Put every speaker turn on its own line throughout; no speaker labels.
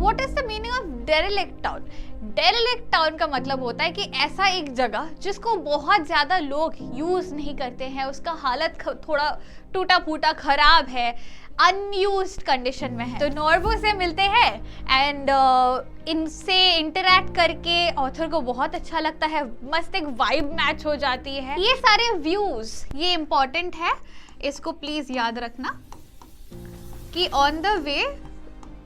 What is the meaning of derelict town? Derelict town का मतलब होता है कि ऐसा एक जगह जिसको बहुत ज्यादा लोग यूज नहीं करते हैं, उसका हालत थोड़ा टूटा फूटा खराब है, अनयूज्ड कंडीशन में है। तो नॉर्बो से मिलते हैं एंड इनसे इंटरैक्ट करके ऑथर को बहुत अच्छा लगता है, मस्त एक वाइब मैच हो जाती है। ये सारे व्यूज ये इंपॉर्टेंट है, इसको प्लीज याद रखना कि ऑन द वे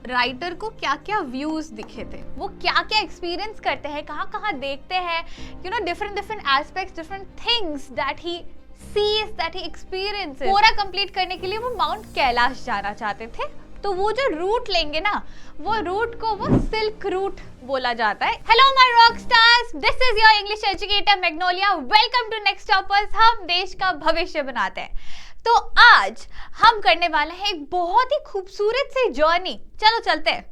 राइटर को क्या क्या व्यूज दिखे थे, वो क्या क्या एक्सपीरियंस करते हैं, कहाँ कहाँ देखते हैं, you know different aspects, different things that he sees, that he experiences. पूरा कंप्लीट करने के लिए वो माउंट कैलाश जाना चाहते थे, तो वो जो रूट लेंगे ना, वो रूट को वो सिल्क रूट बोला जाता है। Hello my rock stars, this is your English educator Magnolia, welcome to next toppers. हम देश का भविष्य बनाते हैं। तो आज हम करने वाले हैं एक बहुत ही खूबसूरत सी जर्नी। चलो चलते हैं,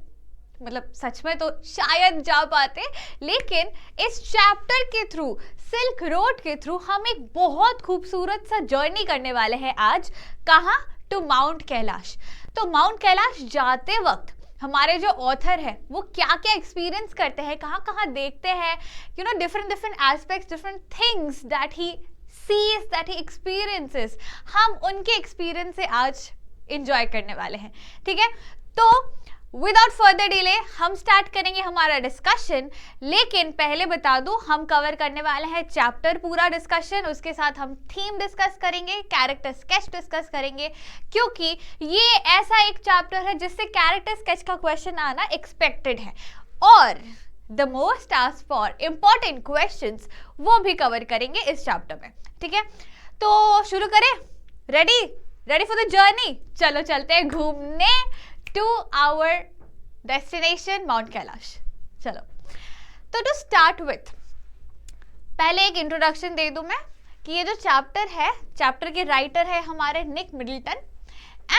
मतलब सच में तो शायद जा पाते, लेकिन इस चैप्टर के थ्रू, सिल्क रोड के थ्रू हम एक बहुत खूबसूरत सा जर्नी करने वाले हैं आज। कहाँ? To Mount Kailash. तो माउंट कैलाश जाते वक्त हमारे जो ऑथर है वो क्या क्या एक्सपीरियंस करते हैं, कहाँ कहाँ देखते हैं, you know different aspects, different things that he sees, that he experiences, हम उनके एक्सपीरियंस से आज एंजॉय करने वाले हैं। ठीक है, तो विदाउट फर्दर डिले हम स्टार्ट करेंगे हमारा डिस्कशन। लेकिन पहले बता दूं, हम कवर करने वाले हैं चैप्टर पूरा डिस्कशन, उसके साथ हम थीम डिस्कस करेंगे, कैरेक्टर स्केच डिस्कस करेंगे, क्योंकि ये ऐसा एक चैप्टर है जिससे कैरेक्टर स्केच का क्वेश्चन आना एक्सपेक्टेड है, और the most asked for important questions वो भी कवर करेंगे इस चैप्टर में। ठीक है, तो शुरू करें? Ready for the journey? चलो चलते हैं घूमने to our destination Mount Kailash. चलो, तो टू स्टार्ट विथ पहले एक इंट्रोडक्शन दे दूं मैं कि ये जो चैप्टर है, चैप्टर के राइटर है हमारे निक मिडलटन,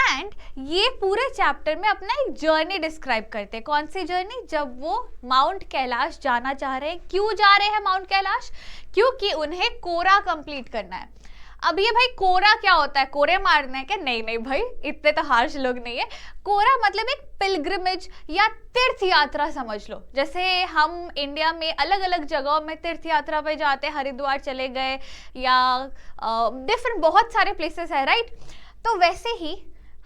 एंड ये पूरे चैप्टर में अपना एक जर्नी डिस्क्राइब करते हैं। कौन सी जर्नी? जब वो माउंट कैलाश जाना चाह रहे हैं। क्यों जा रहे हैं माउंट कैलाश? क्योंकि उन्हें कोरा कंप्लीट करना है। अब ये भाई कोरा क्या होता है? कोरे मारना है क्या? नहीं भाई, इतने तो हार्श लोग नहीं है। कोरा मतलब एक पिलग्रिमेज या तीर्थ यात्रा समझ लो। जैसे हम इंडिया में अलग अलग जगहों में तीर्थ यात्रा पे जाते हैं, हरिद्वार चले गए या डिफरेंट बहुत सारे प्लेसेस है, राइट? तो वैसे ही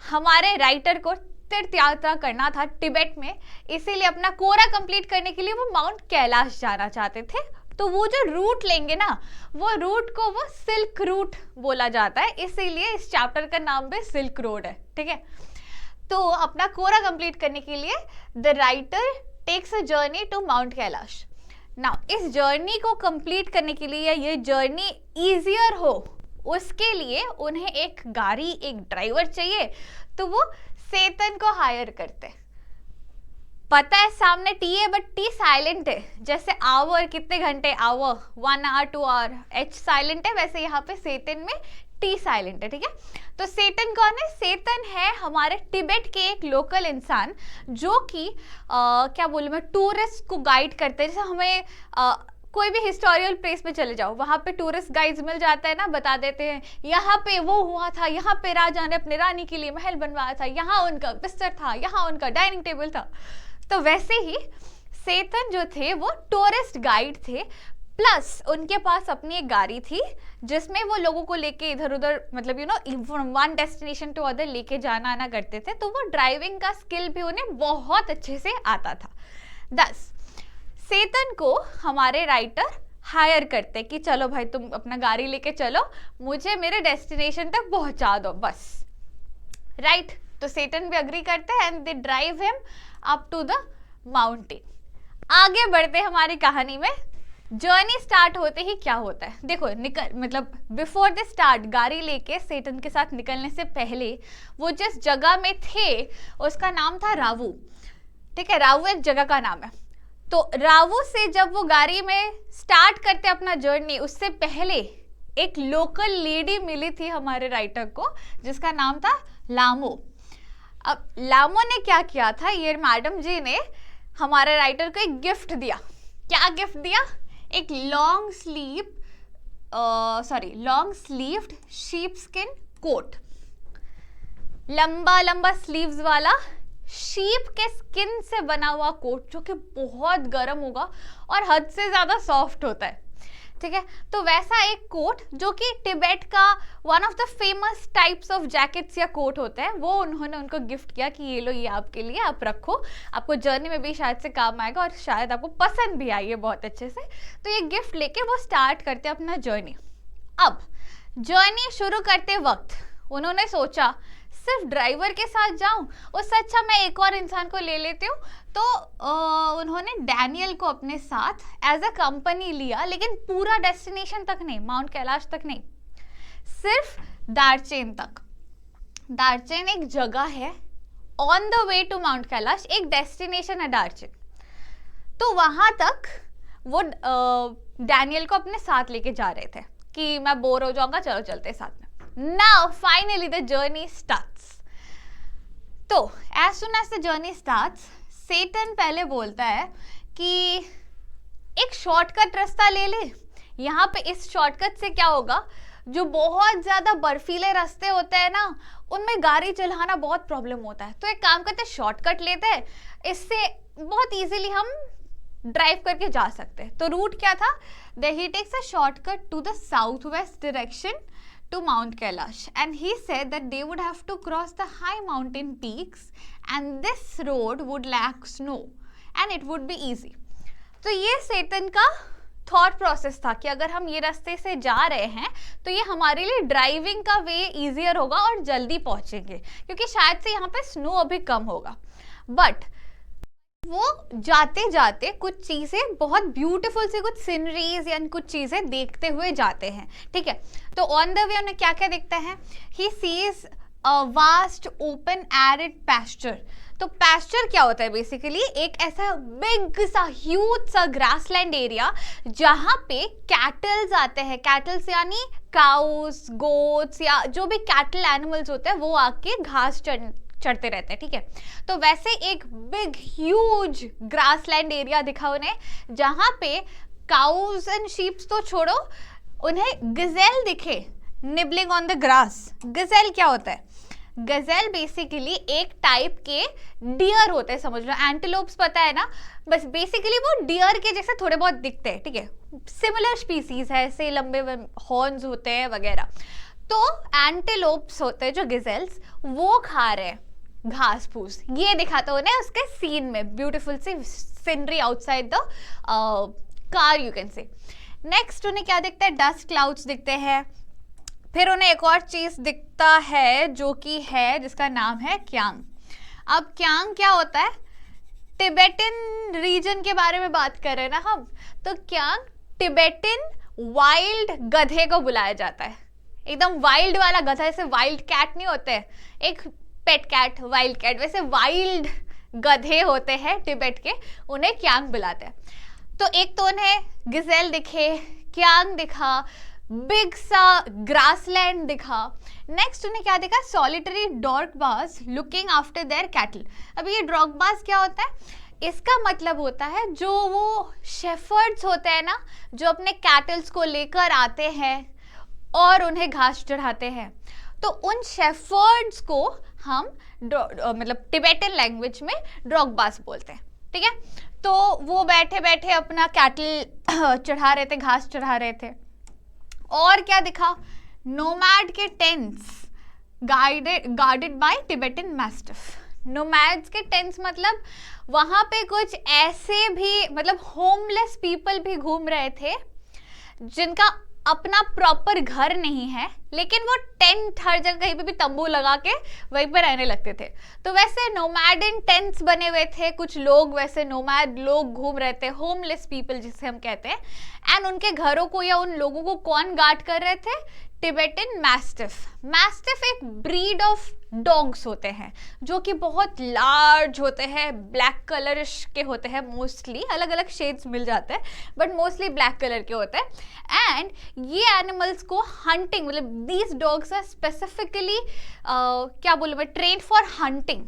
हमारे राइटर को तीर्थ यात्रा करना था तिब्बत में, इसीलिए अपना कोरा कंप्लीट करने के लिए वो माउंट कैलाश जाना चाहते थे। तो वो जो रूट लेंगे ना, वो रूट को वो सिल्क रूट बोला जाता है, इसीलिए इस चैप्टर का नाम भी सिल्क रोड है। ठीक है, तो अपना कोरा कंप्लीट करने के लिए the writer takes a journey to Mount Kailash. Now इस जर्नी को कंप्लीट करने के लिए, ये जर्नी ईजियर हो उसके लिए उन्हें एक गाड़ी, एक ड्राइवर चाहिए, तो वो सेतन को हायर करते। पता है सामने टी है, बट टी साइलेंट है। जैसे आवर कितने घंटे, hour 1 hour 2 hour, H silent है, वैसे यहाँ पे सेतन में टी साइलेंट है। ठीक है, तो सेतन कौन है? सेतन है हमारे तिब्बत के एक लोकल इंसान जो कि क्या बोलूँ मैं, टूरिस्ट को गाइड करते हैं। जैसे हमें कोई भी हिस्टोरिकल प्लेस पे चले जाओ, वहाँ पे टूरिस्ट गाइड्स मिल जाता है ना, बता देते हैं यहाँ पे वो हुआ था, यहाँ पे राजा ने अपने रानी के लिए महल बनवाया था, यहाँ उनका बिस्तर था, यहाँ उनका डाइनिंग टेबल था। तो वैसे ही सेतन जो थे वो टूरिस्ट गाइड थे, प्लस उनके पास अपनी एक गाड़ी थी जिसमें वो लोगों को लेके इधर उधर, मतलब you know from one destination to other लेके जाना आना करते थे। तो वो ड्राइविंग का स्किल भी उन्हें बहुत अच्छे से आता था। दस सेतन को हमारे राइटर हायर करते कि चलो भाई तुम अपना गाड़ी लेके चलो, मुझे मेरे डेस्टिनेशन तक पहुंचा दो बस, राइट? तो सेतन भी अग्री करते हैं and they drive him up to the mountain. आगे बढ़ते हमारी कहानी में। जर्नी स्टार्ट होते ही क्या होता है देखो, मतलब बिफोर द स्टार्ट गाड़ी लेके सेतन के साथ निकलने से पहले वो जिस जगह में थे उसका नाम था रावू। ठीक है, रावू एक जगह का नाम है। तो रावू से जब वो गाड़ी में स्टार्ट करते अपना जर्नी, उससे पहले एक लोकल लेडी मिली थी हमारे राइटर को जिसका नाम था लामो। अब लामो ने क्या किया था, ये मैडम जी ने हमारे राइटर को एक गिफ्ट दिया। क्या गिफ्ट दिया? एक long sleeved sheep skin coat, लंबा स्लीव्स वाला शीप के स्किन से बना हुआ कोट जो कि बहुत गर्म होगा और हद से ज्यादा सॉफ्ट होता है, ठीक है। तो वैसा एक कोट जो कि तिब्बत का one of the famous types of jackets या कोट होते हैं, वो उन्होंने उनको गिफ्ट किया कि ये लो, ये आपके लिए, आप रखो, आपको जर्नी में भी शायद से काम आएगा और शायद आपको पसंद भी आई है बहुत अच्छे से। तो ये गिफ्ट लेके वो स्टार्ट करते हैं अपना जर्नी। अब जर्नी शुरू करते वक्त उन्होंने सोचा सिर्फ ड्राइवर के साथ जाऊं, उससे अच्छा मैं एक और इंसान को ले लेती हूँ। तो उन्होंने डैनियल को अपने साथ एज अ कंपनी लिया, लेकिन पूरा डेस्टिनेशन तक नहीं, माउंट कैलाश तक नहीं, सिर्फ दार्चेन तक। दार्चेन एक जगह है on the way to Mount Kailash, एक डेस्टिनेशन है दार्चेन। तो वहां तक वो डैनियल को अपने साथ लेके जा रहे थे कि मैं बोर हो जाऊंगा, चलो चलते साथ में। Now finally the journey starts. तो as soon as the journey starts, सेटन पहले बोलता है कि एक शॉर्टकट रास्ता ले ले। यहाँ पे इस शॉर्टकट से क्या होगा, जो बहुत ज्यादा बर्फीले रास्ते होते हैं ना, उनमें गाड़ी चलाना बहुत प्रॉब्लम होता है। तो एक काम करते हैं, शॉर्टकट लेते हैं, इससे बहुत इजीली हम ड्राइव करके जा सकते हैं। तो रूट क्या था, he takes a shortcut to the south west direction to Mount Kailash, and he said that they would have to cross the high mountain peaks and this road would lack snow and it would be easy. तो ये सेटन का thought process था कि अगर हम ये रास्ते से जा रहे हैं तो ये हमारे लिए ड्राइविंग का वे इजियर होगा और जल्दी पहुंचेंगे, क्योंकि शायद से यहाँ पे स्नो अभी कम होगा। बट वो जाते जाते कुछ चीजें, बहुत ब्यूटीफुल सी कुछ सीनरीज या कुछ चीजें देखते हुए जाते हैं, ठीक है। तो ऑन द वे उन्हें क्या क्या दिखता है, he sees a vast open arid pasture. तो पैस्चर क्या होता है, बेसिकली एक ऐसा बिग सा ह्यूज सा ग्रासलैंड एरिया जहाँ पे कैटल्स आते हैं, कैटल्स यानी काउस, गोट्स या जो भी कैटल एनिमल्स होते हैं वो आके घास चढ़ते रहते हैं, ठीक है। तो वैसे एक बिग ह्यूज ग्रासलैंड एरिया दिखा उन्हें, जहां पे काउज एंड शीप्स तो छोड़ो, उन्हें गजेल दिखे nibbling on the grass. Gazelle क्या होता है, गजेल बेसिकली एक टाइप के डियर होते हैं, समझ लो, एंटीलोप्स पता है ना, बस बेसिकली वो डियर के जैसे थोड़े बहुत दिखते हैं, ठीक है, सिमिलर स्पीसीज है, ऐसे लंबे हॉर्न्स होते हैं वगैरह। तो एंटीलोप्स होते हैं जो गजेल्स, वो खा रहे हैं घास फूस, ये दिखाता उन्हें उसके सीन में, beautiful sea scenery outside the car, you can say. Next उन्हें क्या दिखता है, डस्ट क्लाउड्स दिखते हैं। फिर उन्हें एक और चीज दिखता है जो कि है, जिसका नाम है क्यांग। अब क्यांग क्या होता है, तिब्बतन रीजन के बारे में बात कर रहे हैं ना हम, तो क्यांग तिब्बतन वाइल्ड गधे को बुलाया जाता है, एकदम वाइल्ड वाला गधा, जैसे वाइल्ड कैट नहीं होते, एक पेट कैट, वाइल्ड कैट, वैसे वाइल्ड गधे होते हैं तिब्बत के, उन्हें क्यांग बुलाते हैं। तो एक तो उन्हें गिजेल दिखे, क्यांग दिखा, बिग सा ग्रासलैंड दिखा। नेक्स्ट उन्हें क्या दिखा, solitary drokbas looking after their cattle. अब ये डॉर्कबाज क्या होता है, इसका मतलब होता है जो वो शेफर्ड्स होते हैं ना, जो अपने कैटल्स को लेकर आते हैं और उन्हें घास चढ़ाते हैं, तो उन शेफर्ड्स को हम मतलब तिब्बतन लैंग्वेज में डॉर्कबाज बोलते हैं, ठीक है। तो वो बैठे बैठे अपना कैटल चढ़ा रहे थे, घास चढ़ा रहे थे। और क्या दिखा, नोमैड के tents guarded by Tibetan mastiff. Nomads के टेंट्स मतलब वहां पे कुछ ऐसे भी, मतलब होमलेस पीपल भी घूम रहे थे जिनका अपना प्रॉपर घर नहीं है, लेकिन वो टेंट हर जगह कहीं पे भी तंबू लगा के वहीं पे रहने लगते थे। तो वैसे नोमैडिन टेंट्स बने हुए थे, कुछ लोग वैसे नोमैड लोग घूम रहे थे, होमलेस पीपल जिसे हम कहते हैं। एंड उनके घरों को या उन लोगों को कौन गार्ड कर रहे थे, तिब्बतन मैस्टिफ। मैस्टिफ एक ब्रीड ऑफ डॉग्स होते हैं जो कि बहुत लार्ज होते हैं, ब्लैक कलरिश के होते हैं मोस्टली, अलग अलग शेड्स मिल जाते हैं बट मोस्टली ब्लैक कलर के होते हैं। एंड ये एनिमल्स को हंटिंग, मतलब दीज डॉग्स आर स्पेसिफिकली क्या बोलूं मैं, ट्रेन्ड फॉर हंटिंग।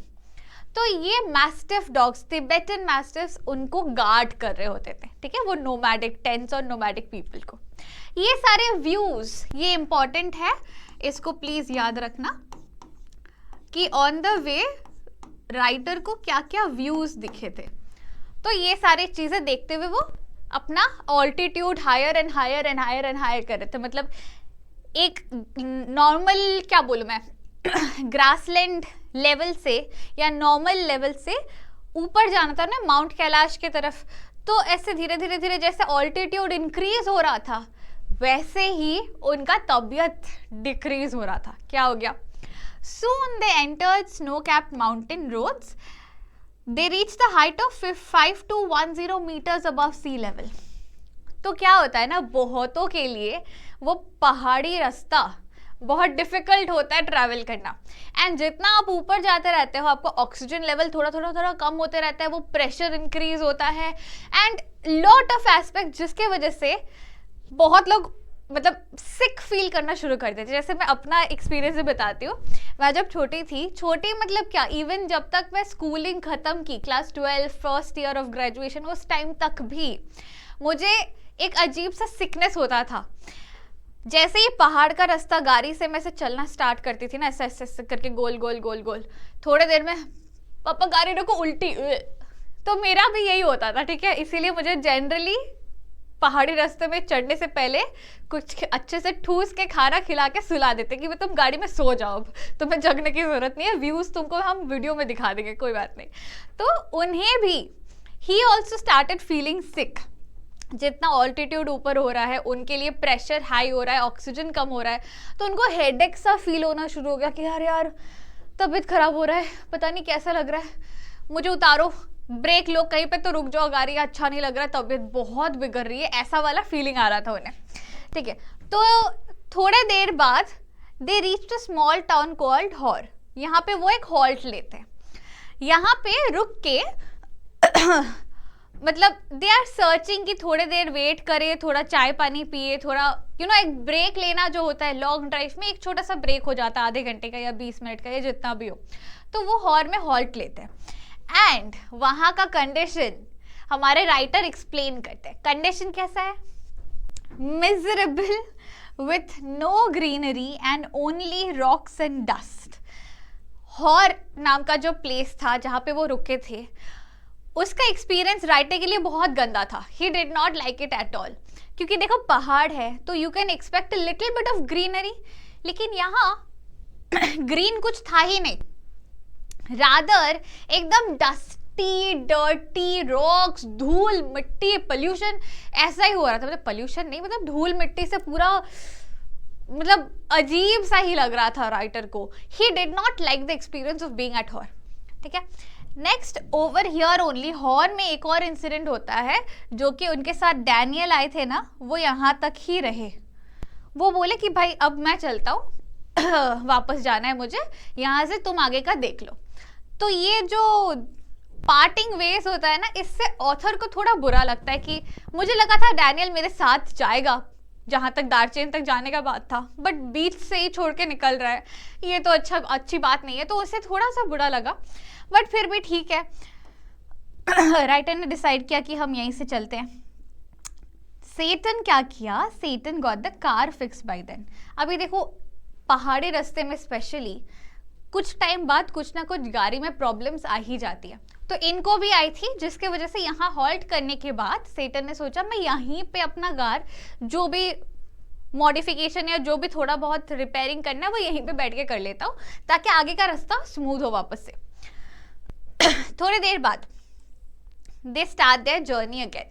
तो ये मैस्टिफ डॉग्स, तिब्बतन मैस्टिफ्स, उनको गार्ड कर रहे होते थे, ठीक है, वो नोमैडिक टेंट्स और नोमैडिक पीपल को। ये सारे व्यूज, ये इंपॉर्टेंट है, इसको प्लीज याद रखना कि ऑन द वे राइटर को क्या क्या व्यूज दिखे थे। तो ये सारी चीजें देखते हुए वो अपना altitude higher and higher and higher and higher कर रहे थे। मतलब एक नॉर्मल, क्या बोलूं मैं, ग्रासलैंड लेवल से या नॉर्मल लेवल से ऊपर जाना था ना माउंट कैलाश की तरफ। तो ऐसे धीरे धीरे धीरे जैसे ऑल्टीट्यूड इंक्रीज हो रहा था वैसे ही उनका तबीयत डिक्रीज हो रहा था। क्या हो गया? Soon they entered snow-capped mountain roads. They reached the height of 5210 meters above sea level. तो क्या होता है ना, बहुतों के लिए वो पहाड़ी रास्ता बहुत डिफिकल्ट होता है ट्रैवल करना। एंड जितना आप ऊपर जाते रहते हो आपका ऑक्सीजन लेवल थोड़ा थोड़ा थोड़ा कम होते रहता है, वो प्रेशर इंक्रीज होता है एंड लॉट ऑफ एस्पेक्ट, जिसके वजह से बहुत लोग मतलब सिक फील करना शुरू कर देते। जैसे मैं अपना एक्सपीरियंस भी बताती हूँ। मैं जब छोटी थी, छोटी मतलब क्या, इवन जब तक मैं स्कूलिंग ख़त्म की, class 12 first year of graduation, उस टाइम तक भी मुझे एक अजीब सा सिकनेस होता था। जैसे ही पहाड़ का रास्ता गाड़ी से मैं से चलना स्टार्ट करती थी ना, ऐसे ऐसे करके गोल गोल गोल गोल, थोड़े देर में पापा गाड़ी रोको, उल्टी। तो मेरा भी यही होता था, ठीक है। इसीलिए मुझे जनरली पहाड़ी रास्ते में चढ़ने से पहले कुछ अच्छे से ठूस के खाना खिला के सुला देते कि तुम गाड़ी में सो जाओ, अब तुम्हें जगने की जरूरत नहीं है, व्यूज तुमको हम वीडियो में दिखा देंगे, कोई बात नहीं। तो उन्हें भी ही ऑल्सो स्टार्टेड फीलिंग सिक। जितना ऑल्टीट्यूड ऊपर हो रहा है उनके लिए प्रेशर हाई हो रहा है, ऑक्सीजन कम हो रहा है, तो उनको हेडेक सा फील होना शुरू हो गया कि यार तबीयत खराब हो रहा है, पता नहीं कैसा लग रहा है, मुझे उतारो, ब्रेक लो, कहीं पे तो रुक जाओ, गाड़ी अच्छा नहीं लग रहा है, तबीयत बहुत बिगड़ रही है, ऐसा वाला फीलिंग आ रहा था उन्हें, ठीक है। तो थोड़े देर बाद they reached a small town called Hor. यहाँ पे वो एक हॉल्ट लेते हैं, यहाँ पे रुक के मतलब दे आर सर्चिंग कि थोड़े देर वेट करे, थोड़ा चाय पानी पिए, थोड़ा एक ब्रेक लेना जो होता है लॉन्ग ड्राइव में, एक छोटा सा ब्रेक हो जाता है आधे घंटे का या 20 मिनट का या जितना भी हो। तो वो हॉर में हॉल्ट लेते हैं एंड वहाँ का कंडीशन हमारे राइटर एक्सप्लेन करते हैं। कंडीशन कैसा है? Miserable with no greenery and only rocks and dust. Hor नाम का जो प्लेस था जहाँ पे वो रुके थे, उसका एक्सपीरियंस राइटर के लिए बहुत गंदा था। ही did not like it at all, क्योंकि देखो पहाड़ है तो you can expect a little bit of greenery, लेकिन यहाँ ग्रीन कुछ था ही नहीं, रादर एकदम डस्टी डर्टी रॉक्स, धूल मिट्टी, पोल्यूशन, ऐसा ही हो रहा था। मतलब पोल्यूशन नहीं, मतलब धूल मिट्टी से पूरा मतलब अजीब सा ही लग रहा था राइटर को। He did not like the experience of being at Hor, ठीक है। Next, over here only, Hor में एक और इंसिडेंट होता है जो कि उनके साथ डैनियल आए थे ना, वो यहाँ तक ही रहे। वो बोले कि भाई अब मैं चलता हूँ वापस जाना है मुझे, यहाँ से तुम आगे का देख लो। तो ये जो पार्टिंग वेज होता है ना, इससे ऑथर को थोड़ा बुरा लगता है कि मुझे लगा था डैनियल मेरे साथ जाएगा जहाँ तक दार्चेन तक जाने का बात था, बट बीच से ही छोड़ के निकल रहा है, ये तो अच्छी बात नहीं है। तो उसे थोड़ा सा बुरा लगा, बट फिर भी ठीक है। राइटर ने डिसाइड किया कि हम यहीं से चलते हैं। सेटन क्या किया, Tsetan got the car fixed by then. अभी देखो पहाड़ी रास्ते में स्पेशली कुछ टाइम बाद कुछ ना कुछ गाड़ी में प्रॉब्लम्स आ ही जाती है, तो इनको भी आई थी, जिसके वजह से यहाँ हॉल्ट करने के बाद सेटन ने सोचा मैं यहीं पे अपना कार जो भी मॉडिफिकेशन या जो भी थोड़ा बहुत रिपेयरिंग करना है वो यहीं पे बैठ के कर लेता हूँ, ताकि आगे का रास्ता स्मूथ हो वापस से। थोड़ी देर बाद they start their journey again.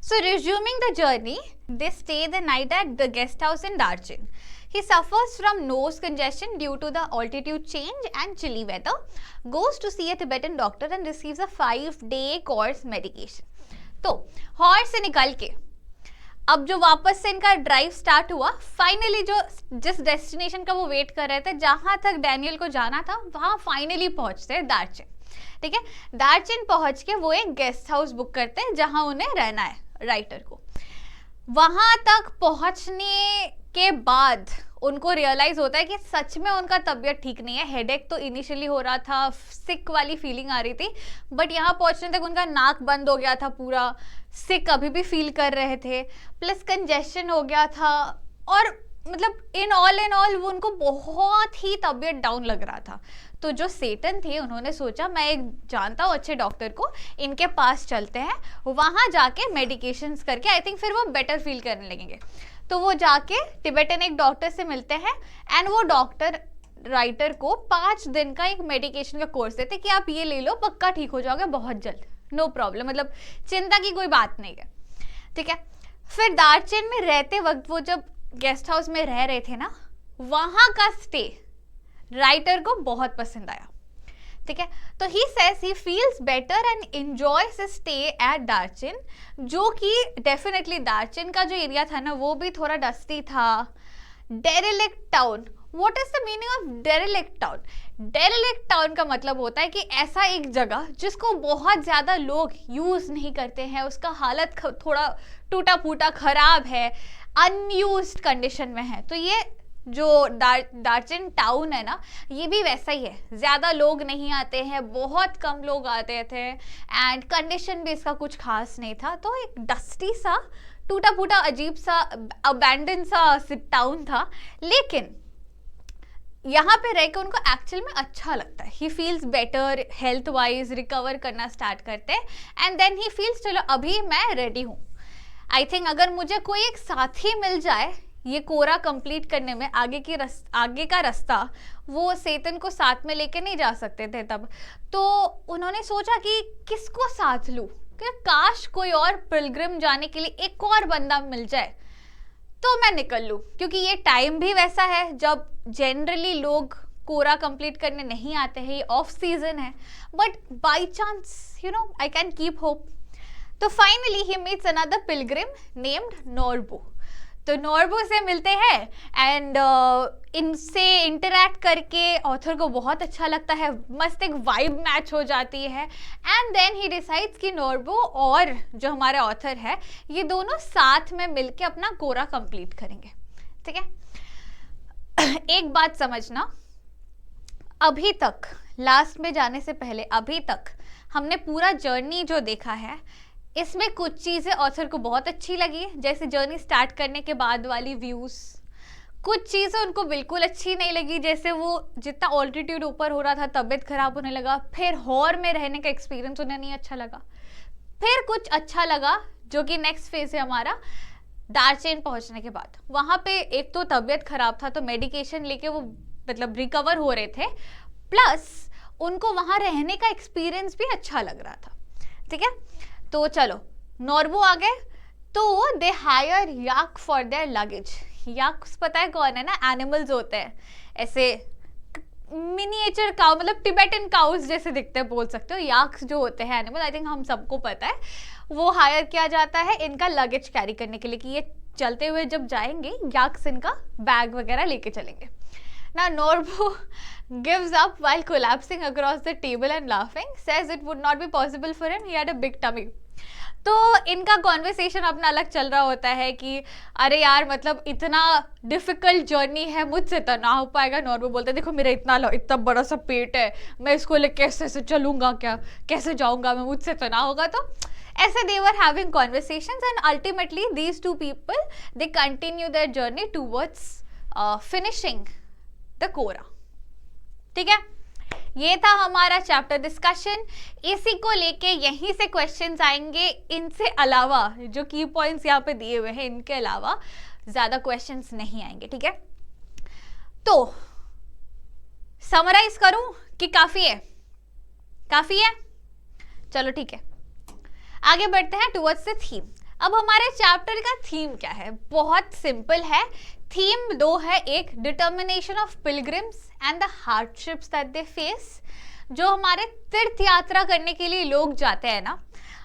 So resuming the journey, they stay the night at the guest house in Darchin. He suffers from nose congestion due to the altitude change and chilly weather, goes to see a Tibetan doctor and receives a 5-day course medication. तो horror से निकल के अब जो वापस से इनका drive start हुआ, फाइनली जिस डेस्टिनेशन का वो वेट कर रहे थे, जहां तक डैनियल को जाना था, वहां फाइनली पहुंचते हैं दार्चिन, ठीक है। दार्चिन पहुंच के वो एक गेस्ट हाउस बुक करते हैं जहां उन्हें रहना है राइटर को। वहां तक पहुंचने के बाद उनको रियलाइज होता है कि सच में उनका तबीयत ठीक नहीं है। हेडेक तो इनिशियली हो रहा था, सिक वाली फीलिंग आ रही थी, बट यहाँ पहुंचने तक उनका नाक बंद हो गया था पूरा, सिक अभी भी फील कर रहे थे, प्लस कंजेशन हो गया था, और मतलब इन ऑल वो उनको बहुत ही तबीयत डाउन लग रहा था। तो जो सेटन थे उन्होंने सोचा मैं एक जानता हूँ अच्छे डॉक्टर को, इनके पास चलते हैं, वहाँ जाके मेडिकेशंस करके आई थिंक फिर वो बेटर फील करने लगेंगे। तो वो जाके तिब्बतन एक डॉक्टर से मिलते हैं एंड वो डॉक्टर राइटर को 5 दिन का एक मेडिकेशन का कोर्स देते कि आप ये ले लो, पक्का ठीक हो जाओगे बहुत जल्द, नो प्रॉब्लम, मतलब चिंता की कोई बात नहीं है, ठीक है। फिर दार्जिलिंग में रहते वक्त वो जब गेस्ट हाउस में रह रहे थे ना, वहां का स्टे राइटर को बहुत पसंद आया, ठीक है। तो he says he feels better and enjoys his stay at Darjeeling, जो कि डेफिनेटली दार्जिलिंग का जो एरिया था ना वो भी थोड़ा डस्टी था। Derelict town, what is the meaning of derelict town? Derelict town का मतलब होता है कि ऐसा एक जगह जिसको बहुत ज्यादा लोग यूज नहीं करते हैं, उसका हालत थोड़ा टूटा फूटा खराब है, अनयूज्ड कंडीशन में है। तो ये जो दार्जिलिंग टाउन है ना, ये भी वैसा ही है, ज्यादा लोग नहीं आते हैं, बहुत कम लोग आते थे एंड कंडीशन भी इसका कुछ खास नहीं था। तो एक डस्टी सा टूटा फूटा अजीब सा अबैंडन सा टाउन था, लेकिन यहाँ पे रह के उनको एक्चुअल में अच्छा लगता है। He feels better health wise, recover करना स्टार्ट करते हैं एंड देन ही फील्स चलो अभी मैं रेडी हूँ। आई थिंक अगर मुझे कोई एक साथी मिल जाए ये कोरा कंप्लीट करने में, आगे का रास्ता वो सेतन को साथ में लेके नहीं जा सकते थे तब, तो उन्होंने सोचा कि किसको साथ लूँ, कि काश कोई और पिलग्रिम जाने के लिए एक और बंदा मिल जाए तो मैं निकल लूँ, क्योंकि ये टाइम भी वैसा है जब जनरली लोग कोरा कंप्लीट करने नहीं आते हैं, ये ऑफ सीजन है, but by chance you know I can keep hope. तो finally he meets another pilgrim named Norbu. तो नोरबू से मिलते हैं एंड इनसे इंटरैक्ट करके ऑथर को बहुत अच्छा लगता है, मस्त एक वाइब मैच हो जाती है एंड देन ही डिसाइड्स कि नोरबू और जो हमारा ऑथर है ये दोनों साथ में मिलके अपना कोरा कंप्लीट करेंगे, ठीक है। एक बात समझना, अभी तक लास्ट में जाने से पहले अभी तक हमने पूरा जर्नी जो देखा है, इसमें कुछ चीज़ें ऑथर को बहुत अच्छी लगी, जैसे जर्नी स्टार्ट करने के बाद वाली व्यूज़। कुछ चीज़ें उनको बिल्कुल अच्छी नहीं लगी, जैसे वो जितना ऑल्टीट्यूड ऊपर हो रहा था तबीयत खराब होने लगा, फिर हॉर में रहने का एक्सपीरियंस उन्हें नहीं अच्छा लगा। फिर कुछ अच्छा लगा जो कि नेक्स्ट फेज है हमारा, दार्जिलिंग पहुंचने के बाद। वहाँ पे एक तो तबीयत खराब था तो मेडिकेशन लेके वो मतलब रिकवर हो रहे थे, प्लस उनको वहाँ रहने का एक्सपीरियंस भी अच्छा लग रहा था, ठीक है। तो चलो नोरबू आ गए, तो they hire yak for their luggage. Yaks पता है कौन है ना, एनिमल्स होते हैं ऐसे मिनिएचर काउ, मतलब टिबेटन काउस जैसे दिखते हैं बोल सकते हो। याक्स जो होते हैं एनिमल, आई थिंक हम सबको पता है, वो हायर किया जाता है इनका लगेज कैरी करने के लिए, कि ये चलते हुए जब जाएंगे याक्स इनका बैग वगैरह लेके चलेंगे ना। Norbu gives up while collapsing across the table and laughing, says it would not be possible for him, he had a big tummy। तो इनका कॉन्वर्सेशन अपना अलग चल रहा होता है कि अरे यार मतलब इतना डिफिकल्ट जर्नी है, मुझसे तो ना हो पाएगा। नोरबू बोलते देखो मेरा इतना बड़ा सा पेट है, मैं इसको ले कैसे से चलूंगा, क्या कैसे जाऊंगा मैं, मुझसे तो ना होगा। तो ऐसे they were having conversations and ultimately these two people they continue their journey towards finishing the Kora, ठीक है। ये था हमारा चैप्टर डिस्कशन, इसी को लेके यहीं से क्वेश्चंस आएंगे। इनसे अलावा जो की पॉइंट्स यहाँ पे दिए हुए हैं, इनके अलावा ज्यादा क्वेश्चंस नहीं आएंगे, ठीक है। तो समराइज करूं कि काफी है? काफी है, चलो ठीक है, आगे बढ़ते हैं टुवर्ड्स द थीम। अब हमारे चैप्टर का थीम क्या है? बहुत सिंपल है, थीम दो है, एक determination of pilgrims and the hardships that they face. जो हमारे तीर्थ यात्रा करने के लिए लोग जाते हैं ना,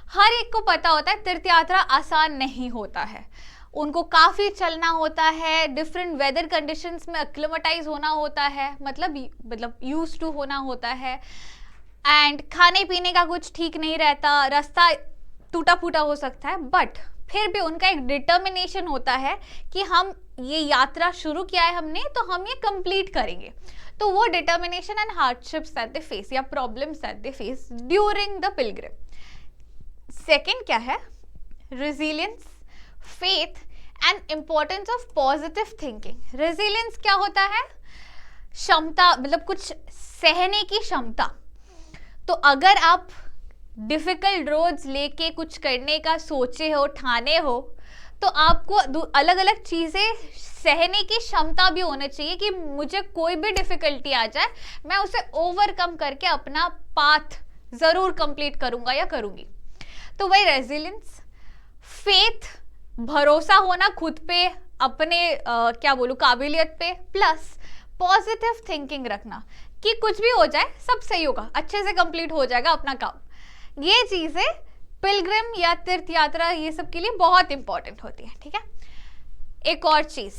हर एक को पता होता है तीर्थ यात्रा आसान नहीं होता है, उनको काफ़ी चलना होता है, डिफरेंट वेदर कंडीशंस में एक्लिमेटाइज होना होता है, मतलब यूज टू होना होता है, एंड खाने पीने का कुछ ठीक नहीं रहता, रास्ता टूटा फूटा हो सकता है, बट फिर भी उनका एक डिटर्मिनेशन होता है कि हम ये यात्रा शुरू किया है हमने तो हम ये कंप्लीट करेंगे। तो वो determination and hardships that they face या problems that they face during the pilgrim. Second क्या है? Resilience, faith and importance of positive thinking. Resilience क्या होता है? क्षमता, मतलब कुछ सहने की क्षमता। तो अगर आप डिफिकल्ट रोड्स लेके कुछ करने का सोचे हो, ठाने हो, तो आपको अलग अलग चीजें सहने की क्षमता भी होनी चाहिए कि मुझे कोई भी डिफिकल्टी आ जाए मैं उसे ओवरकम करके अपना पाथ जरूर कंप्लीट करूंगा या करूंगी। तो वही रेजिलियंस, फेथ, भरोसा होना खुद पे, अपने क्या बोलूं, काबिलियत पे, प्लस पॉजिटिव थिंकिंग रखना कि कुछ भी हो जाए सब सही होगा, अच्छे से कंप्लीट हो जाएगा अपना काम। ये चीजें पिलग्रिम या तीर्थ यात्रा ये सब के लिए बहुत इंपॉर्टेंट होती है। ठीक है, एक और चीज,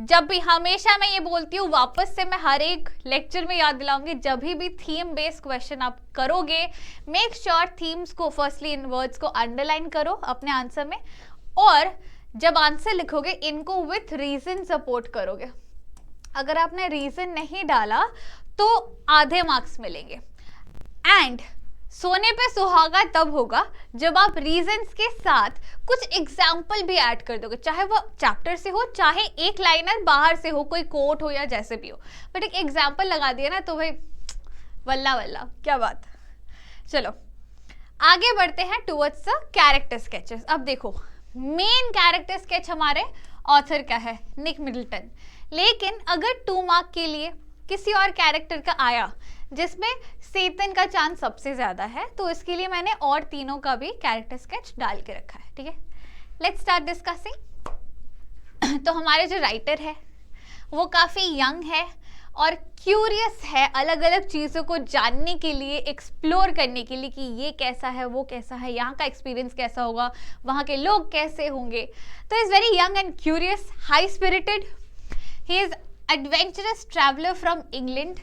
जब भी हमेशा मैं ये बोलती हूँ, वापस से मैं हर एक लेक्चर में याद दिलाऊंगी, जब भी थीम बेस्ड क्वेश्चन आप करोगे, मेक श्योर थीम्स को फर्स्टली इन वर्ड्स को अंडरलाइन करो अपने आंसर में, और जब आंसर लिखोगे इनको विथ रीजन सपोर्ट करोगे। अगर आपने रीजन नहीं डाला तो आधे मार्क्स मिलेंगे। एंड सोने पे सुहागा तब होगा जब आप रीजंस के साथ कुछ एग्जाम्पल भी ऐड कर दोगे, चाहे वो चैप्टर से हो, चाहे एक लाइनर बाहर से हो, कोई कोट हो या जैसे भी हो, बट एक एग्जाम्पल लगा दिया ना तो भाई वल्ला वल्ला, क्या बात। चलो आगे बढ़ते हैं टुवर्ड्स द कैरेक्टर स्केचेस। अब देखो, मेन कैरेक्टर स्केच हमारे ऑथर का है, निक मिडलटन, लेकिन अगर 2 मार्क के लिए किसी और कैरेक्टर का आया जिसमें सेतन का चांस सबसे ज्यादा है, तो इसके लिए मैंने और तीनों का भी कैरेक्टर स्केच डाल के रखा है। ठीक है, लेट्स स्टार्ट डिस्कसिंग। तो हमारे जो राइटर है वो काफी यंग है और क्यूरियस है, अलग अलग चीजों को जानने के लिए, एक्सप्लोर करने के लिए कि ये कैसा है, वो कैसा है, यहाँ का एक्सपीरियंस कैसा होगा, वहाँ के लोग कैसे होंगे। तो is very young and curious, high spirited, he is adventurous traveller from England.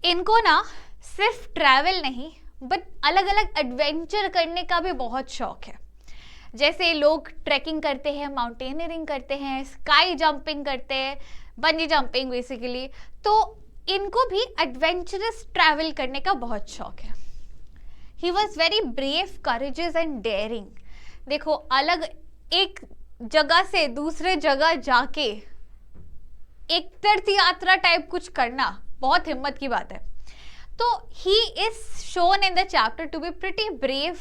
इनको ना सिर्फ ट्रैवल नहीं बट अलग अलग एडवेंचर करने का भी बहुत शौक है। जैसे लोग ट्रैकिंग करते हैं, माउंटेनियरिंग करते हैं, स्काई जंपिंग करते हैं, बंजी जंपिंग बेसिकली, तो इनको भी एडवेंचरस ट्रैवल करने का बहुत शौक है। He was very brave, courageous and daring. देखो, अलग एक जगह से दूसरे जगह जाके एक तीर्थ यात्रा टाइप कुछ करना बहुत हिम्मत की बात है। तो he is shown in the chapter to be pretty brave,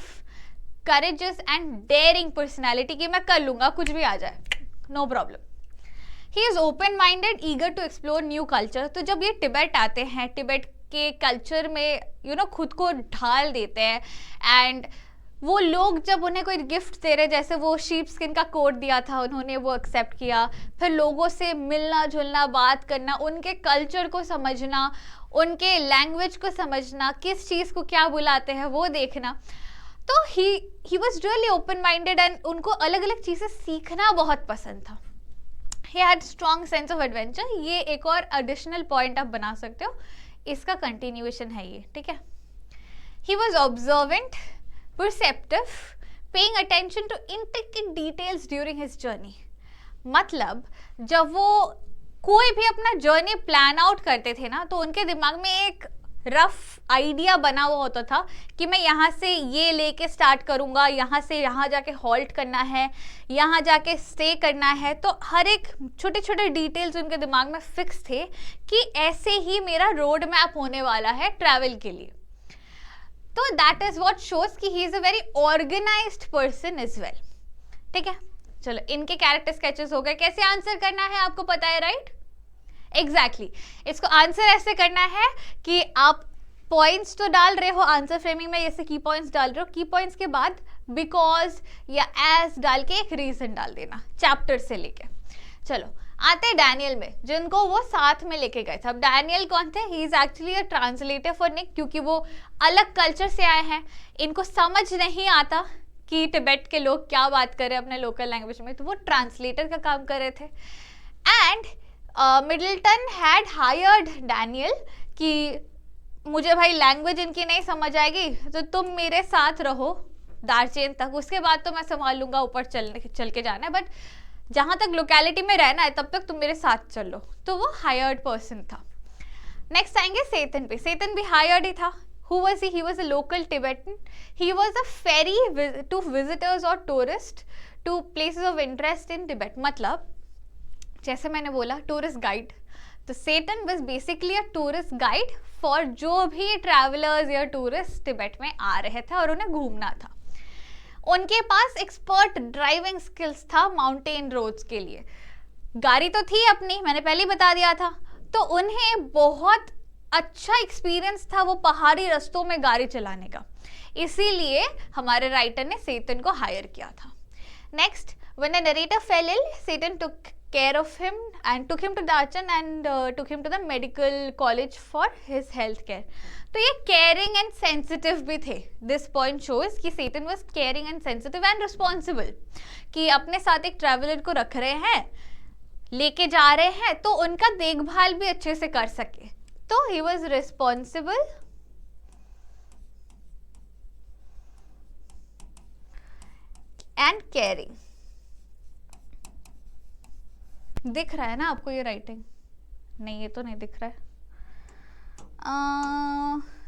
courageous and daring personality, कि मैं कर लूंगा कुछ भी आ जाए, no problem. He is open minded, eager to explore new culture. तो जब ये तिब्बत आते हैं, तिब्बत के कल्चर में खुद को ढाल देते हैं, एंड वो लोग जब उन्हें कोई गिफ्ट दे रहे, जैसे वो शीप स्किन का कोट दिया था, उन्होंने वो एक्सेप्ट किया, फिर लोगों से मिलना जुलना, बात करना, उनके कल्चर को समझना, उनके लैंग्वेज को समझना, किस चीज़ को क्या बुलाते हैं वो देखना। तो he was really open minded and उनको अलग अलग चीज़ें सीखना बहुत पसंद था। He had strong sense of adventure. ये एक और एडिशनल पॉइंट आप बना सकते हो, इसका कंटिन्यूएशन है ये। ठीक है, he was observant, perceptive, paying attention to intricate details during his journey। मतलब जब वो कोई भी अपना जर्नी प्लान आउट करते थे ना, तो उनके दिमाग में एक रफ आइडिया बना हुआ होता था कि मैं यहाँ से ये लेके स्टार्ट करूँगा, यहाँ से यहाँ जाके हॉल्ट करना है, यहाँ जाके स्टे करना है। तो हर एक छोटे छोटे डिटेल्स उनके दिमाग में फिक्स थे कि ऐसे ही मेरा रोड मैप होने वाला है ट्रैवल के लिए। तो दैट इज व्हाट शोज कि he is a very organised person as well. ठीक है, चलो इनके कैरेक्टर स्केचेस हो गए। कैसे आंसर करना है आपको पता है, राइट? एग्जैक्टली, इसको आंसर ऐसे करना है कि आप पॉइंट्स तो डाल रहे हो आंसर फ्रेमिंग में, जैसे की पॉइंट्स डाल रहे हो, की पॉइंट्स के बाद बिकॉज या एज डाल के एक रीजन डाल देना चैप्टर से लेके। चलो आते हैं डैनियल में, जिनको वो साथ में लेके गए थे। अब डैनियल कौन थे? He is actually a translator for Nick, क्योंकि वो अलग कल्चर से आए हैं, इनको समझ नहीं आता कि तिब्बत के लोग क्या बात कर रहे हैं अपने लोकल लैंग्वेज में, तो वो ट्रांसलेटर का काम कर रहे थे। And Middleton had hired Daniel कि मुझे भाई लैंग्वेज इनकी नहीं समझ आएगी, तो तुम मेरे साथ रहो दार्चेन तक, उसके बाद तो मैं संभाल लूंगा, ऊपर चल के जाना है, बट जहाँ तक लोकेलिटी में रहना है तब तक तुम मेरे साथ चलो। तो वो हायर्ड पर्सन था। नेक्स्ट आएंगे सेतन पे। सेतन भी हायर्ड ही था। Who was he? He was a local Tibetan. He was a ferry to visitors or tourists to places of interest in Tibet. मतलब जैसे मैंने बोला टूरिस्ट गाइड, तो Tsetan was basically a tourist guide for जो भी travellers या tourist Tibet में आ रहे थे और उन्हें घूमना था। उनके पास एक्सपर्ट ड्राइविंग स्किल्स था माउंटेन रोड्स के लिए। गाड़ी तो थी अपनी, मैंने पहले ही बता दिया था, तो उन्हें बहुत अच्छा एक्सपीरियंस था वो पहाड़ी रास्तों में गाड़ी चलाने का, इसीलिए हमारे राइटर ने सेटन को हायर किया था। Next, when the narrator fell ill, Tsetan took care of him and took him to Darchen and took him to the medical college for his health care. तो ये केयरिंग एंड सेंसिटिव भी थे। This point shows कि Tsetan was caring and sensitive and responsible, कि अपने साथ एक traveller को रख रहे हैं, लेके जा रहे हैं, तो उनका देखभाल भी अच्छे से कर सके। तो he was responsible and caring. दिख रहा है ना आपको ये राइटिंग? नहीं, ये तो नहीं दिख रहा है।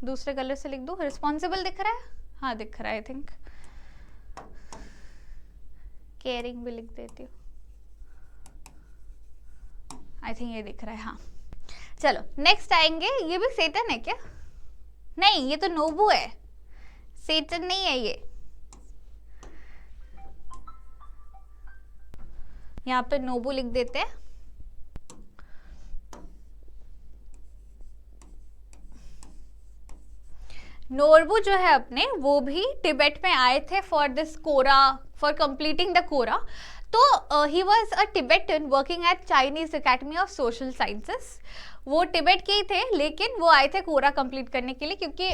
दूसरे कलर से लिख दो। रिस्पॉन्सिबल दिख रहा है? हाँ दिख रहा है। आई थिंक केयरिंग भी लिख देती हूँ। आई थिंक ये दिख रहा है। हाँ चलो नेक्स्ट आएंगे। ये भी सेटन है क्या? नहीं, ये तो नोबू है, सेटन नहीं है ये। यहाँ पे नोबू लिख देते हैं। नोबू जो है अपने, वो भी तिब्बत में आए थे for this kora, for completing the kora. तो he was a Tibetan working at Chinese academy of social sciences. वो तिब्बत के ही थे, लेकिन वो आए थे कोरा कंप्लीट करने के लिए, क्योंकि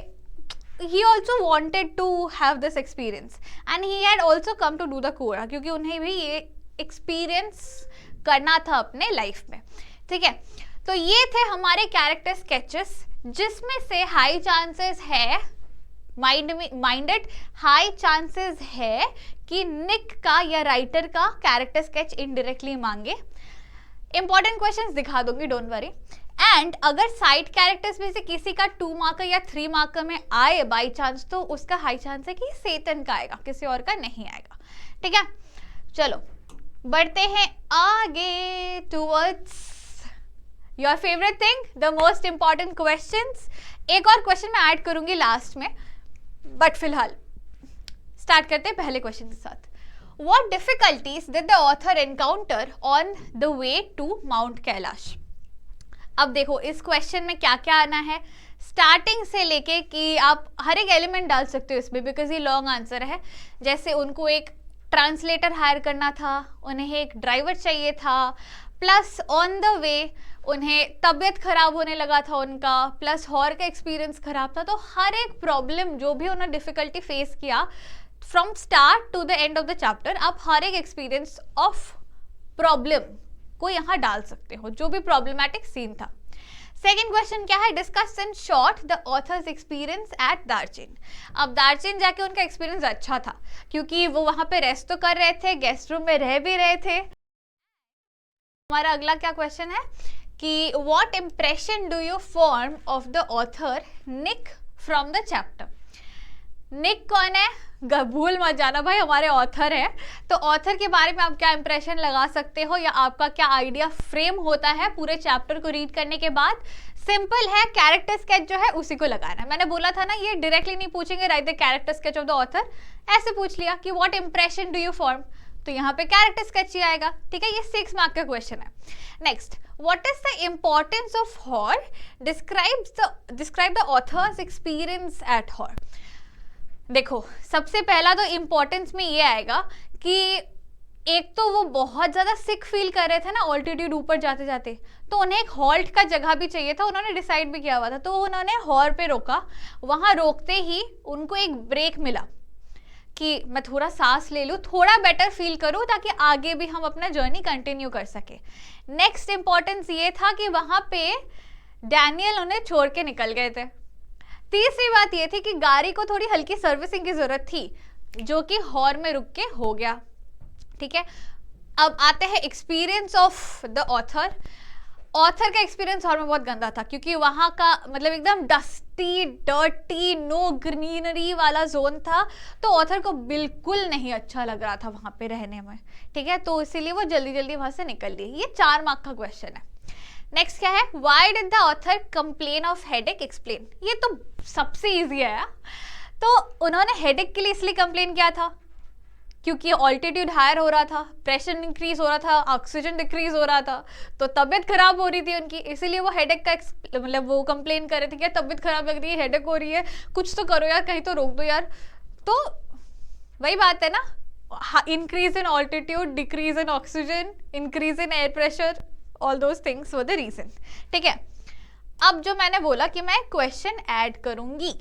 he also wanted to have this experience and he had also come to do the कोरा, क्योंकि उन्हें भी ये एक्सपीरियंस करना था अपने लाइफ में। ठीक है, तो ये थे हमारे कैरेक्टर स्केचेस, जिसमें से हाई चांसेस है, माइंडेड हाई चांसेस है कि निक का या राइटर का कैरेक्टर स्केच इनडायरेक्टली मांगे। इंपॉर्टेंट क्वेश्चंस दिखा दूंगी, डोंट वरी। एंड अगर साइड कैरेक्टर्स में से किसी का 2 मार्कर या 3 मार्कर में आए बाई चांस, तो उसका हाई चांस है कि सेटन का आएगा, किसी और का नहीं आएगा। ठीक है, चलो बढ़ते हैं आगे towards your favourite thing, the most important questions. एक और क्वेश्चन मैं ऐड करूंगी लास्ट में, बट फिलहाल स्टार्ट करते हैं पहले क्वेश्चन के साथ। What difficulties did the author encounter on the way to Mount Kailash? अब देखो इस क्वेश्चन में क्या क्या आना है, स्टार्टिंग से लेके कि आप हर एक एलिमेंट डाल सकते हो इसमें, बिकॉज ये लॉन्ग आंसर है। जैसे उनको एक ट्रांसलेटर हायर करना था, उन्हें एक ड्राइवर चाहिए था, प्लस ऑन द वे उन्हें तबीयत खराब होने लगा था उनका, प्लस हॉर का एक्सपीरियंस खराब था। तो हर एक प्रॉब्लम जो भी उन्होंने डिफिकल्टी फेस किया from start to the end of the chapter, आप हर एक एक्सपीरियंस ऑफ प्रॉब्लम को यहाँ डाल सकते हो, जो भी प्रॉब्लमैटिक सीन था। सेकेंड क्वेश्चन क्या है, discuss in short the author's experience at Darchen. अब दार्जिन जाके उनका एक्सपीरियंस अच्छा था, क्योंकि वो वहां पे रेस्ट तो कर रहे थे, गेस्ट रूम में रह भी रहे थे। हमारा अगला क्या क्वेश्चन है कि what impression do you form of the author Nick from the chapter. Nick कौन है? भूल मत जाना भाई, हमारे ऑथर है। तो ऑथर के बारे में आप क्या इंप्रेशन लगा सकते हो, या आपका क्या आइडिया फ्रेम होता है पूरे चैप्टर को रीड करने के बाद? सिंपल है, कैरेक्टर स्केच जो है उसी को लगाना है। मैंने बोला था ना, ये डायरेक्टली नहीं पूछेंगे right the character sketch of the author, ऐसे पूछ लिया कि what impression do you form, तो यहाँ पे कैरेक्टर स्केच ही आएगा। ठीक है, ये 6 मार्क का क्वेश्चन है। Next, what is the importance of Hor, describe the author's experience at Hor. देखो सबसे पहला तो इम्पोर्टेंस में ये आएगा कि एक तो वो बहुत ज़्यादा सिक फील कर रहे थे ना ऑल्टीट्यूड ऊपर जाते जाते, तो उन्हें एक हॉल्ट का जगह भी चाहिए था, उन्होंने डिसाइड भी किया हुआ था। तो उन्होंने हॉर पे रोका, वहाँ रोकते ही उनको एक ब्रेक मिला कि मैं थोड़ा सांस ले लूँ, थोड़ा बेटर फील करूँ, ताकि आगे भी हम अपना जर्नी कंटिन्यू कर सके। नेक्स्ट इम्पॉर्टेंस ये था कि वहाँ पे डैनियल उन्हें छोड़ के निकल गए थे। तीसरी बात ये थी कि गाड़ी को थोड़ी हल्की सर्विसिंग की जरूरत थी, जो कि हॉर में रुक के हो गया। ठीक है, अब आते हैं experience of the author. Author का एक्सपीरियंस हॉर में बहुत गंदा था, क्योंकि वहाँ का मतलब एकदम डस्टी डर्टी नो ग्रीनरी वाला जोन था, तो ऑथर को बिल्कुल नहीं अच्छा लग रहा था वहाँ पे रहने में। ठीक है, तो इसीलिए वो जल्दी जल्दी वहाँ से निकल ली। ये 4 मार्क का क्वेश्चन है। नेक्स्ट क्या है, why did the author complain of headache, explain. ये तो सबसे इजी है यार। तो उन्होंने हेडेक के लिए इसलिए कंप्लेन किया था क्योंकि ऑल्टीट्यूड हायर हो रहा था, प्रेशर इंक्रीज हो रहा था, ऑक्सीजन डिक्रीज हो रहा था, तो तबीयत खराब हो रही थी उनकी, इसीलिए वो हेडेक का मतलब वो कंप्लेन कर रहे थे कि तबीयत खराब लग रही है, हेडेक हो रही है, कुछ तो करो यार, कहीं तो रोक दो यार। तो वही बात है ना, increase in altitude, decrease in oxygen, increase in air pressure, all those things were the reason. ठीक है, अब जो मैंने बोला कि मैं क्वेश्चन ऐड करूंगी,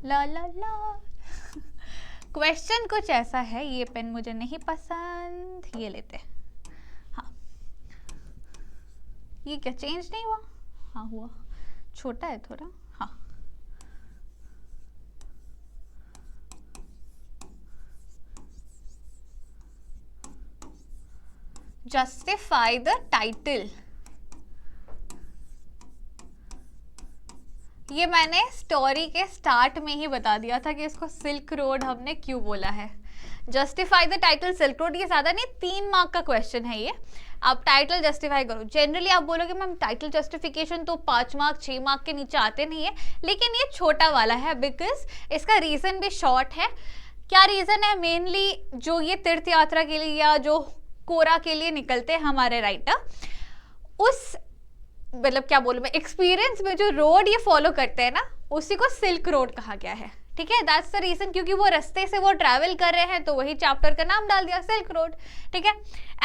ला ला ला, क्वेश्चन कुछ ऐसा है, ये पेन मुझे नहीं पसंद, ये लेते हैं। हाँ, ये क्या चेंज नहीं हुआ? हाँ हुआ, छोटा है थोड़ा। हाँ, जस्टिफाई द टाइटल। ये मैंने स्टोरी के स्टार्ट में ही बता दिया था कि इसको सिल्क रोड हमने क्यों बोला है। Justify the title silk road, ये ज्यादा नहीं 3 मार्क का क्वेश्चन है ये। आप टाइटल जस्टिफाई करो, जनरली आप बोलोगे मैम टाइटल जस्टिफिकेशन तो 5 मार्क 6 मार्क के नीचे आते नहीं है, लेकिन ये छोटा वाला है बिकॉज इसका रीजन भी शॉर्ट है। क्या रीजन है? मेनली जो ये तीर्थ यात्रा के लिए या जो कोरा के लिए निकलते हैं हमारे राइटर, उस मतलब क्या बोलूं मैं, एक्सपीरियंस में जो रोड ये फॉलो करते हैं ना, उसी को सिल्क रोड कहा गया है। ठीक है, दैट्स द रीजन, क्योंकि वो रास्ते से वो ट्रैवल कर रहे हैं तो वही चैप्टर का नाम डाल दिया सिल्क रोड। ठीक है,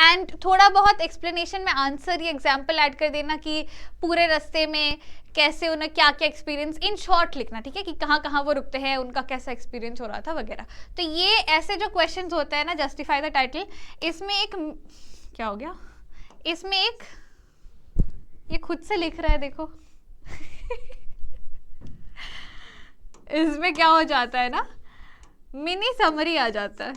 एंड थोड़ा बहुत एक्सप्लेनेशन में आंसर या एग्जाम्पल ऐड कर देना कि पूरे रास्ते में कैसे उन्हें क्या क्या एक्सपीरियंस, इन शॉर्ट लिखना। ठीक है, कि कहाँ कहाँ वो रुकते हैं, उनका कैसा एक्सपीरियंस हो रहा था वगैरह। तो ये ऐसे जो क्वेश्चन होते हैं ना, जस्टिफाई द टाइटल, इसमें एक क्या हो गया, इसमें एक ये खुद से लिख रहा है देखो इसमें क्या हो जाता है ना, मिनी समरी आ जाता है।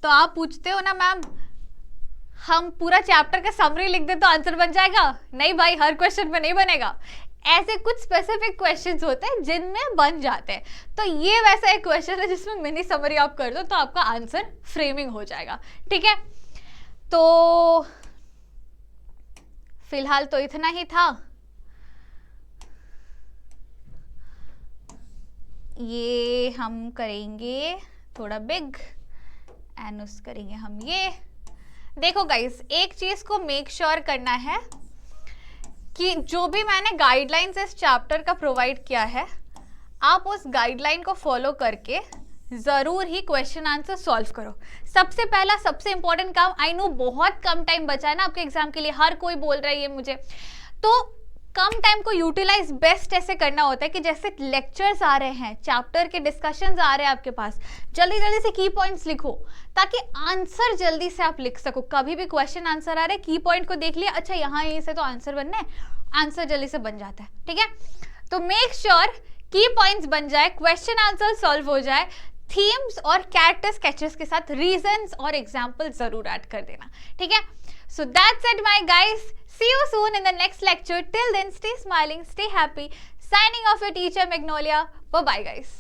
तो आप पूछते हो ना मैम हम पूरा चैप्टर का समरी लिख दे तो आंसर बन जाएगा? नहीं भाई, हर क्वेश्चन में नहीं बनेगा। ऐसे कुछ स्पेसिफिक क्वेश्चंस होते हैं जिनमें बन जाते हैं। तो ये वैसा एक क्वेश्चन है जिसमें मिनी समरी आप कर दो तो आपका आंसर फ्रेमिंग हो जाएगा। ठीक है, तो फिलहाल तो इतना ही था। ये हम करेंगे थोड़ा बिग एंड उस करेंगे हम ये। देखो गाइस, एक चीज को मेक श्योर करना है कि जो भी मैंने गाइडलाइंस इस चैप्टर का प्रोवाइड किया है, आप उस गाइडलाइन को फॉलो करके जरूर ही क्वेश्चन आंसर सॉल्व करो। सबसे पहला सबसे इंपॉर्टेंट काम, आई नो बहुत कम टाइम बचा है ना आपके एग्जाम के लिए, हर कोई बोल रहा है ये मुझे, तो कम टाइम को यूटिलाइज बेस्ट ऐसे करना होता है कि जैसे लेक्चर्स आ रहे हैं, चैप्टर के डिस्कशंस आ रहे हैं आपके पास, जल्दी जल्दी से की पॉइंट्स लिखो ताकि आंसर जल्दी से आप लिख सको। कभी भी क्वेश्चन आंसर आ रहे हैं, की पॉइंट को देख लिया, अच्छा यहाँ यहीं से तो आंसर बनना है, आंसर जल्दी से बन जाता है। ठीक है, तो मेक श्योर की पॉइंट्स बन जाए, क्वेश्चन आंसर सॉल्व हो जाए, थीम्स और कैरेक्टर स्केचेस के साथ रीजंस और एग्जाम्पल जरूर ऐड कर देना। ठीक है, so that's it my guys, see you soon in the next lecture. Till then, stay smiling, stay happy. Signing off your teacher Magnolia. Bye bye guys.